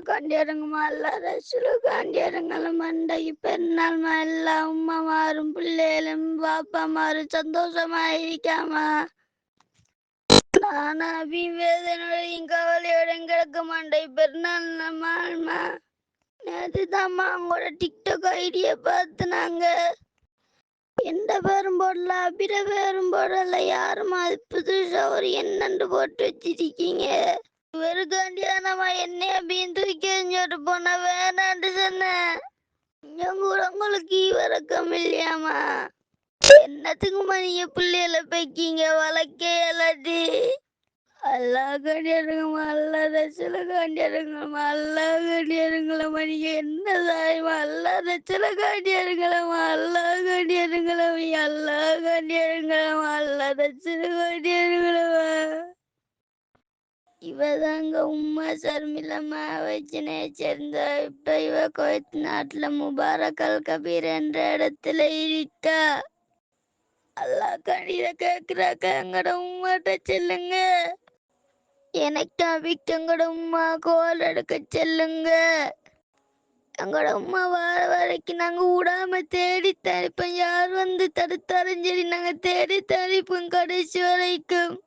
கண்டியருங்கம்மா எல்லாரும் கண்டியருங்களும் மண்டைக்கு பெருநாள் எல்லா உம்மாமாரும் பிள்ளைகளும் பாப்பாமாரும் சந்தோஷமா இருக்காமா. நானா வேதனையோடையும் கவலையோடையும் கிடக்க மண்டை பெருநாள் நம்மாள்மா. நேற்றுதாம்மா அவங்களோட டிக்டாக் ஐடிய பார்த்துனாங்க. எந்த பேரும் போடல, அபிட பேரும் போடல, யாருமா அது புதுசா ஒரு என்னண்டு போட்டு வச்சிருக்கீங்க. இவருக்காண்டியானமா என்னைய அப்படின்னு தூக்கி எறிஞ்சிட்டு போன வேணாண்டு சொன்னேன். கூட உங்களுக்கு இவரக்கம் இல்லையாமா? என்னத்துக்குமா நீங்க பிள்ளைகளை பைக்கீங்க வளர்க்கே இல்லாட்டி? அல்லா கண்டியாருங்கம்மா, அல்லா ரச்சல காண்டியாருங்கம்மா, அல்லா கண்டியாருங்களம்மா, நீங்க என்ன தாயமா அல்லா ரச்சல காண்டியாருங்களம்மா, அல்லா கண்டியாருங்களம்மா, அல்லா கண்டியாருங்களம்மா, அல்லா ரச்சல காண்டியாருங்களம்மா. இவதாங்க உம்மா சர்மிளம்மா வச்சினை சேர்ந்த. இப்ப இவ குவைத் நாட்டுல முபாரக் அல் கபீர் என்ற இடத்துல இருக்கா. அல்லா கண்டித கேக்குறாக்க எங்கட உம்மாட்ட செல்லுங்க. எனக்கு அபிக்கு எங்கட உம்மா கோல் எடுக்க செல்லுங்க. எங்கட உம்மா வார வரைக்கும் நாங்க விடாம தேடி தரிப்போம். யார் வந்து தடுத்தாலும் சரி நாங்க தேடி தரிப்போம் கடைசி வரைக்கும்.